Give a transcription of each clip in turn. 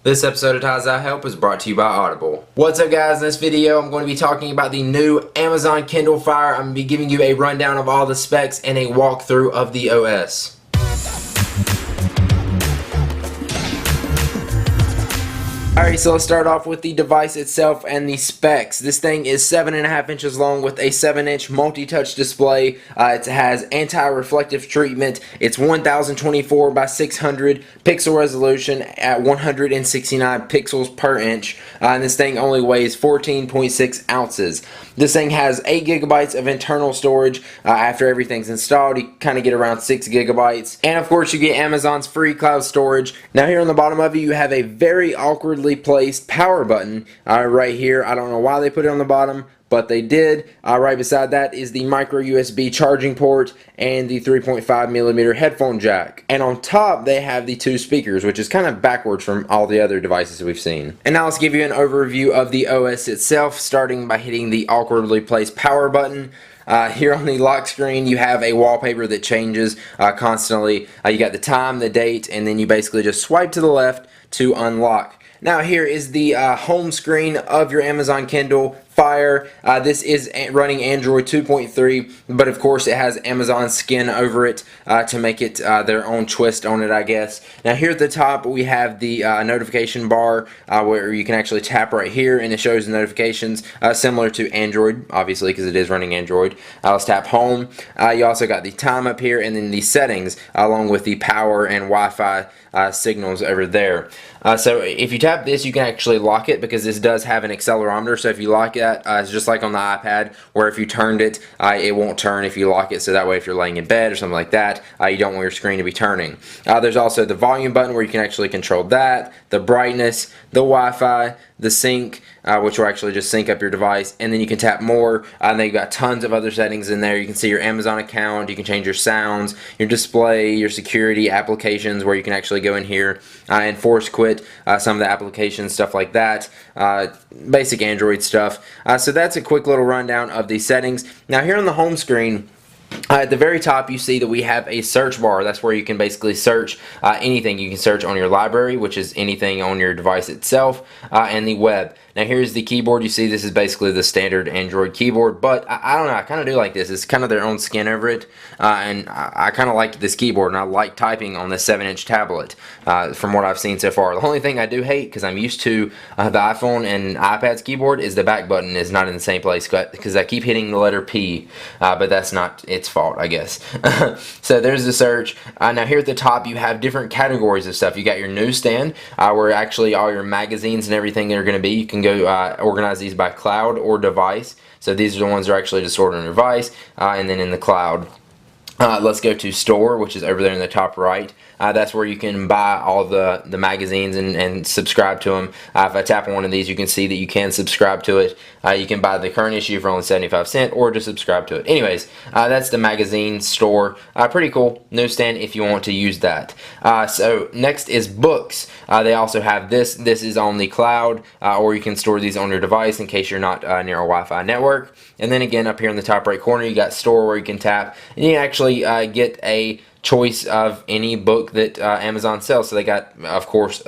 This episode of Ties I Help is brought to you by Audible. What's up guys, in this video I'm going to be talking about the new Amazon Kindle Fire. I'm going to be giving you a rundown of all the specs and a walkthrough of the OS. Alright, so let's start off with the device itself and the specs. This thing is 7.5 inches long with a 7-inch multi-touch display. It has anti-reflective treatment. It's 1024 by 600 pixel resolution at 169 pixels per inch. And this thing only weighs 14.6 ounces. This thing has 8 gigabytes of internal storage. After everything's installed, you kind of get around 6 gigabytes. And of course, you get Amazon's free cloud storage. Now here on the bottom of it, you have a very awkwardly placed power button right here. I don't know why they put it on the bottom, but they did. Right beside that is the micro USB charging port and the 3.5mm headphone jack. And on top they have the 2 speakers, which is kind of backwards from all the other devices we've seen. And now let's give you an overview of the OS itself, starting by hitting the awkwardly placed power button. Here on the lock screen you have a wallpaper that changes constantly. You got the time, the date, and then you basically just swipe to the left to unlock. Now here is the home screen of your Amazon Kindle Fire. This is running Android 2.3, but of course it has Amazon skin over it to make it their own twist on it, I guess. Now here at the top we have the notification bar where you can actually tap right here and it shows the notifications, similar to Android, obviously, because it is running Android. Let's tap home. You also got the time up here and then the settings along with the power and Wi-Fi signals over there. So if you tap this, you can actually lock it because this does have an accelerometer. So if you lock it, it's just like on the iPad, where if you turned it, it won't turn if you lock it. So that way, if you're laying in bed or something like that, you don't want your screen to be turning. There's also the volume button where you can actually control that, the brightness, the Wi-Fi, the sync, which will actually just sync up your device, and then you can tap more, and then you've got tons of other settings in there. You can see your Amazon account, you can change your sounds, your display, your security applications, where you can actually go in here and force quit some of the applications, stuff like that, basic Android stuff. So that's a quick little rundown of the settings. Now here on the home screen, at the very top you see that we have a search bar. That's where you can basically search anything. You can search on your library, which is anything on your device itself, and the web. Now here's the keyboard. You see this is basically the standard Android keyboard, but I don't know, I kind of do like this. It's kind of their own skin over it, and I kind of like this keyboard, and I like typing on this 7-inch tablet from what I've seen so far. The only thing I do hate, because I'm used to the iPhone and iPad's keyboard, is the back button is not in the same place, because I keep hitting the letter P, but that's not its fault, I guess. So there's the search. Now here at the top you have different categories of stuff. You got your newsstand, where actually all your magazines and everything are going to be. You can go organize these by cloud or device. So these are the ones that are actually just stored on your device, and then in the cloud. Let's go to store, which is over there in the top right. That's where you can buy all the magazines and subscribe to them. If I tap on one of these, you can see that you can subscribe to it. You can buy the current issue for only 75 cents or just subscribe to it. Anyways, that's the magazine store. Pretty cool newsstand if you want to use that. So next is books. They also have this. This is on the cloud, or you can store these on your device in case you're not near a Wi-Fi network. And then again, up here in the top right corner, you got store where you can tap, and you can actually get a choice of any book that Amazon sells. So they got, of course,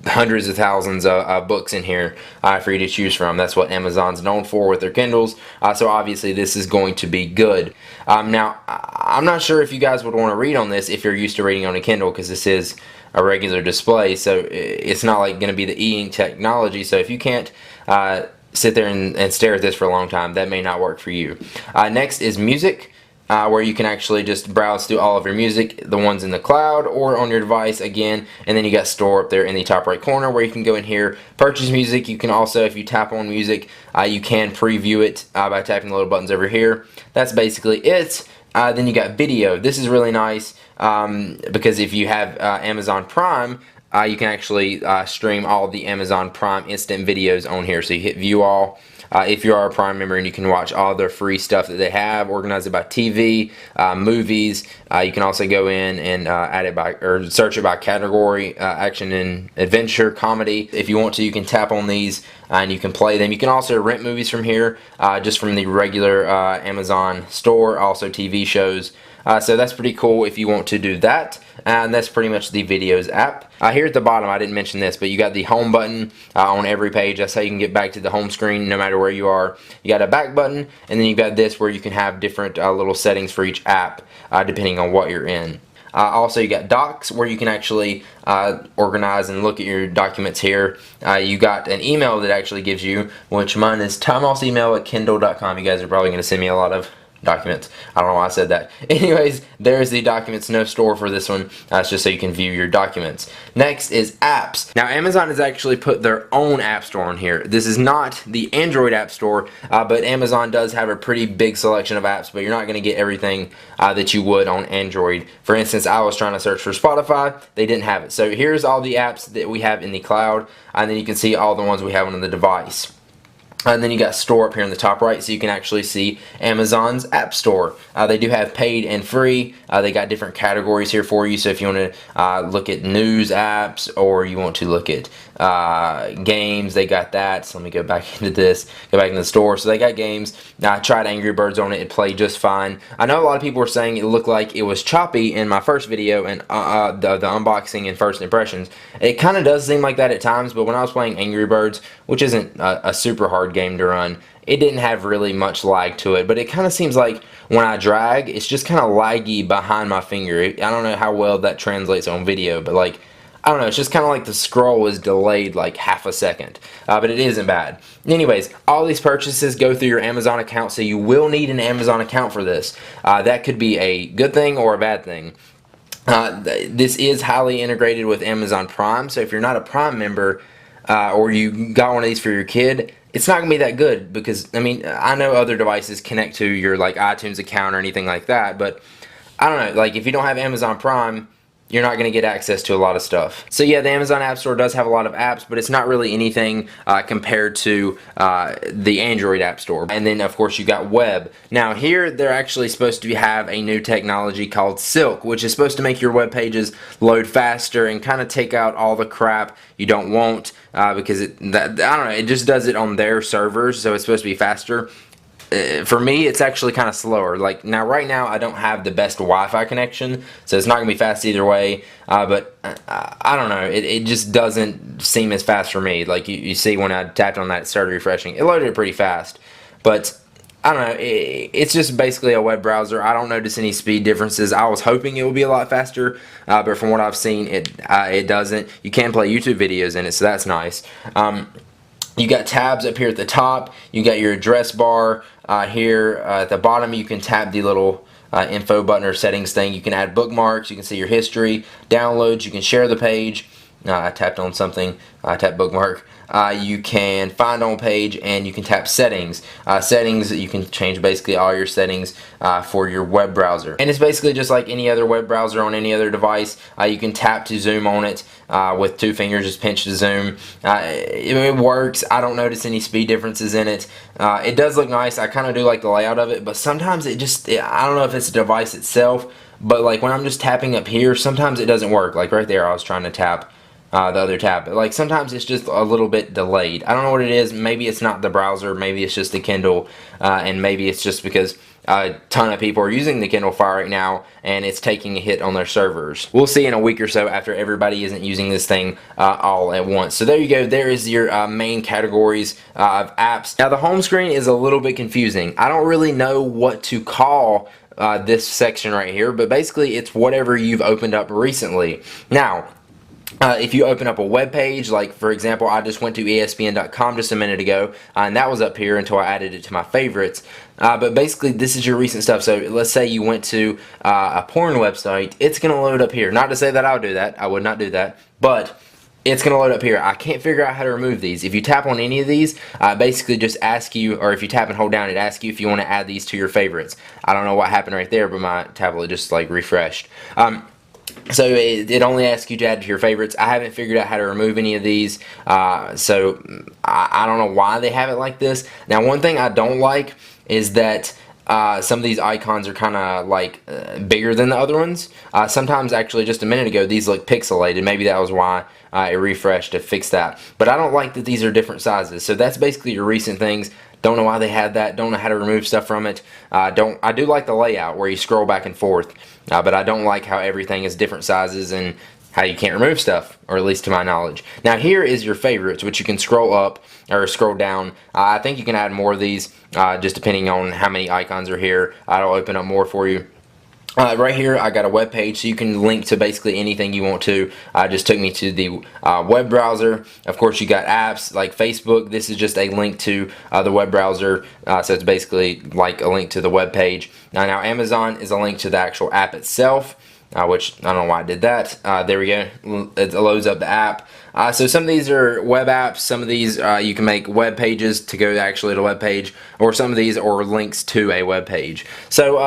hundreds of thousands of books in here for you to choose from. That's what Amazon's known for with their Kindles. So obviously this is going to be good. Now, I'm not sure if you guys would want to read on this if you're used to reading on a Kindle, because this is a regular display, so it's not like going to be the e-ink technology. So if you can't sit there and stare at this for a long time, that may not work for you. Next is music. Where you can actually just browse through all of your music, the ones in the cloud or on your device again, and then you got store up there in the top right corner where you can go in here, purchase music. You can also, if you tap on music, you can preview it by tapping the little buttons over here. That's basically it. Then you got video. This is really nice because if you have Amazon Prime, you can actually stream all the Amazon Prime instant videos on here. So you hit view all. If you are a Prime member, and you can watch all their free stuff that they have, organize it by TV, movies. You can also go in and add it by, or search it by category, action and adventure, comedy. If you want to, you can tap on these and you can play them. You can also rent movies from here, just from the regular Amazon store, also TV shows. So that's pretty cool if you want to do that. And that's pretty much the videos app. Here at the bottom, I didn't mention this, but you got the home button on every page. That's how you can get back to the home screen no matter where you are. You got a back button, and then you've got this where you can have different little settings for each app depending on what you're in. Also, you got docs where you can actually organize and look at your documents here. You got an email that actually gives you, which mine is timeoffemail@kindle.com. You guys are probably going to send me a lot of documents. I don't know why I said that. Anyways, there's the documents, no store for this one. It's just so you can view your documents. Next is apps. Now Amazon has actually put their own app store on here. This is not the Android app store, but Amazon does have a pretty big selection of apps, but you're not going to get everything that you would on Android. For instance, I was trying to search for Spotify. They didn't have it. So here's all the apps that we have in the cloud, and then you can see all the ones we have on the device. And then you got store up here in the top right, so you can actually see Amazon's App Store. They do have paid and free. They got different categories here for you. So if you want to look at news apps, or you want to look at games, they got that. So let me go back into this, go back into the store. So they got games. Now I tried Angry Birds on it. It played just fine. I know a lot of people were saying it looked like it was choppy in my first video and the unboxing and first impressions. It kind of does seem like that at times, but when I was playing Angry Birds, which isn't a super hard game to run, it didn't have really much lag to it, but it kind of seems like when I drag, it's just kind of laggy behind my finger. I don't know how well that translates on video, but like, I don't know, it's just kind of like the scroll is delayed like half a second, but it isn't bad. Anyways, all these purchases go through your Amazon account, so you will need an Amazon account for this. That could be a good thing or a bad thing. This is highly integrated with Amazon Prime, so if you're not a Prime member, or you got one of these for your kid, it's not going to be that good, because, I mean, I know other devices connect to your, like, iTunes account or anything like that, but, I don't know, like, if you don't have Amazon Prime, you're not going to get access to a lot of stuff. So yeah, the Amazon App Store does have a lot of apps, but it's not really anything compared to the Android App Store. And then of course you got web. Now here they're actually supposed to have a new technology called Silk, which is supposed to make your web pages load faster and kind of take out all the crap you don't want because I don't know, it just does it on their servers, so it's supposed to be faster. For me, it's actually kind of slower. Like now, right now, I don't have the best Wi-Fi connection, so it's not gonna be fast either way. But I don't know. It just doesn't seem as fast for me. Like you see when I tapped on that, it started refreshing. It loaded it pretty fast, but I don't know. It's just basically a web browser. I don't notice any speed differences. I was hoping it would be a lot faster, but from what I've seen, it doesn't. You can play YouTube videos in it, so that's nice. You got tabs up here at the top. You got your address bar here at the bottom. You can tap the little info button or settings thing. You can add bookmarks. You can see your history, downloads. You can share the page. I tapped on something. I tapped bookmark. You can find on page, and you can tap settings. Settings, you can change basically all your settings for your web browser. And it's basically just like any other web browser on any other device. You can tap to zoom on it with 2 fingers, just pinch to zoom. It works. I don't notice any speed differences in it. It does look nice. I kind of do like the layout of it, but sometimes I don't know if it's the device itself, but like when I'm just tapping up here, sometimes it doesn't work. Like right there, I was trying to tap the other tab. Like sometimes it's just a little bit delayed. I don't know what it is. Maybe it's not the browser. Maybe it's just the Kindle, and maybe it's just because a ton of people are using the Kindle Fire right now, and it's taking a hit on their servers. We'll see in a week or so after everybody isn't using this thing all at once. So there you go. There is your main categories of apps. Now the home screen is a little bit confusing. I don't really know what to call this section right here, but basically it's whatever you've opened up recently. Now, if you open up a web page, like for example, I just went to ESPN.com just a minute ago, and that was up here until I added it to my favorites. But basically, this is your recent stuff. So let's say you went to a porn website, it's going to load up here. Not to say that I would do that. I would not do that. But it's going to load up here. I can't figure out how to remove these. If you tap on any of these, basically just ask you, or if you tap and hold down, it asks you if you want to add these to your favorites. I don't know what happened right there, but my tablet just like refreshed. So it only asks you to add to your favorites. I haven't figured out how to remove any of these, so I don't know why they have it like this. Now, one thing I don't like is that some of these icons are kind of like bigger than the other ones. Sometimes, actually, just a minute ago, these look pixelated. Maybe that was why it refreshed to fix that. But I don't like that these are different sizes. So that's basically your recent things. Don't know why they had that. Don't know how to remove stuff from it. I do like the layout where you scroll back and forth, but I don't like how everything is different sizes and how you can't remove stuff, or at least to my knowledge. Now here is your favorites, which you can scroll up or scroll down. I think you can add more of these, just depending on how many icons are here. I'll open up more for you. Right here I got a web page, so you can link to basically anything you want to. Just took me to the web browser. Of course you got apps like Facebook. This is just a link to the web browser, so it's basically like a link to the web page. Now Amazon is a link to the actual app itself, which I don't know why I did that. There we go. It loads up the app. So some of these are web apps. Some of these you can make web pages to go actually to a web page, or some of these are links to a web page. So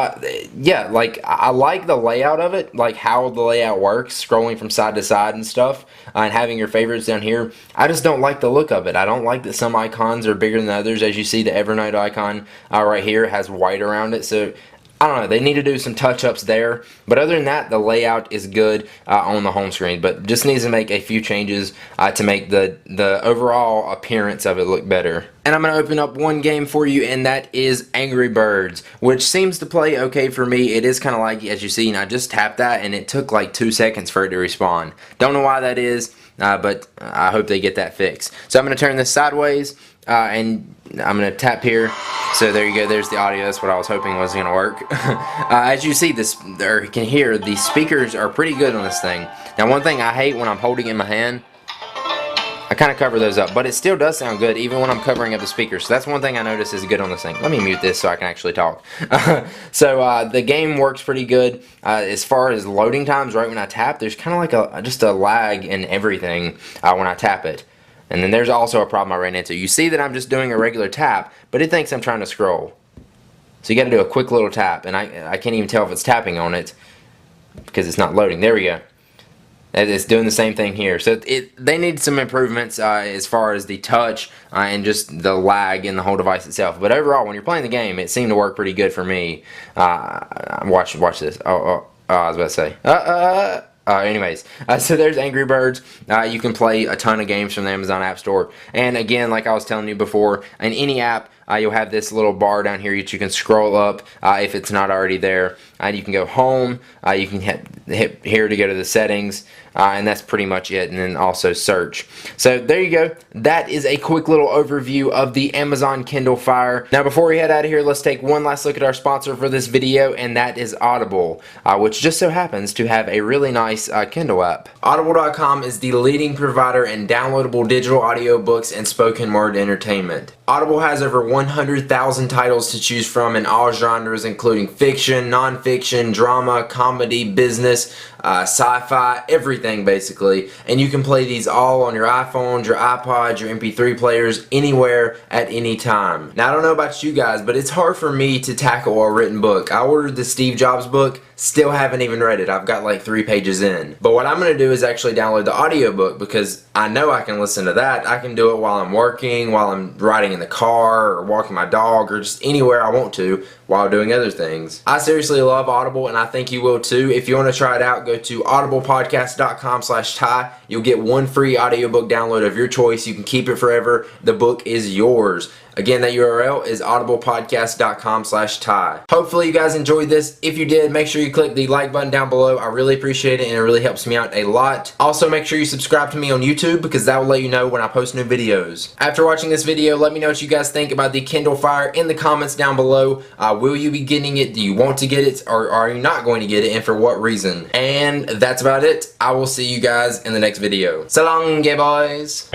yeah, like I like the layout of it, like how the layout works, scrolling from side to side and stuff, and having your favorites down here. I just don't like the look of it. I don't like that some icons are bigger than others. As you see, the Evernote icon right here has white around it, so I don't know, they need to do some touch-ups there, but other than that, the layout is good on the home screen, but just needs to make a few changes to make the overall appearance of it look better. And I'm going to open up one game for you, and that is Angry Birds, which seems to play okay for me. It is kind of like, as you see, and I just tapped that, and it took like 2 seconds for it to respawn. Don't know why that is, but I hope they get that fixed. So I'm going to turn this sideways, and I'm going to tap here. So there you go, there's the audio. That's what I was hoping was going to work. As you see, or you can hear, the speakers are pretty good on this thing. Now one thing I hate when I'm holding it in my hand, I kind of cover those up, but it still does sound good even when I'm covering up the speakers. So that's one thing I notice is good on this thing. Let me mute this so I can actually talk. So the game works pretty good. As far as loading times, right when I tap, there's kind of like just a lag in everything when I tap it. And then there's also a problem I ran into. You see that I'm just doing a regular tap, but it thinks I'm trying to scroll. So you got to do a quick little tap, and I can't even tell if it's tapping on it because it's not loading. There we go. It's doing the same thing here. So they need some improvements as far as the touch and just the lag in the whole device itself. But overall, when you're playing the game, it seemed to work pretty good for me. Watch this. I was about to say. Anyways, so there's Angry Birds. You can play a ton of games from the Amazon App Store. And again, like I was telling you before, in any app, you'll have this little bar down here that you can scroll up if it's not already there. You can go home. You can hit here to go to the settings. And that's pretty much it, and then also search. So there you go. That is a quick little overview of the Amazon Kindle Fire. Now before we head out of here, let's take one last look at our sponsor for this video, and that is Audible, which just so happens to have a really nice Kindle app. Audible.com is the leading provider in downloadable digital audiobooks and spoken word entertainment. Audible has over 100,000 titles to choose from in all genres, including fiction, non-fiction, drama, comedy, business, sci-fi, everything basically. And you can play these all on your iPhones, your iPods, your MP3 players, anywhere at any time. Now I don't know about you guys, but it's hard for me to tackle a written book. I ordered the Steve Jobs book, still haven't even read it. I've got like 3 pages in. But what I'm going to do is actually download the audiobook, because I know I can listen to that. I can do it while I'm working, while I'm riding in the car, or walking my dog, or just anywhere I want to while doing other things. I seriously love Audible, and I think you will too. If you want to try it out, go to audiblepodcast.com/Ty. You'll get 1 free audiobook download of your choice. You can keep it forever. The book is yours. Again, that URL is audiblepodcast.com/Ty. Hopefully you guys enjoyed this. If you did, make sure you click the like button down below. I really appreciate it, and it really helps me out a lot. Also, make sure you subscribe to me on YouTube, because that will let you know when I post new videos. After watching this video, let me know what you guys think about the Kindle Fire in the comments down below. Will you be getting it? Do you want to get it? Or are you not going to get it? And for what reason? And that's about it. I will see you guys in the next video. So long, boys.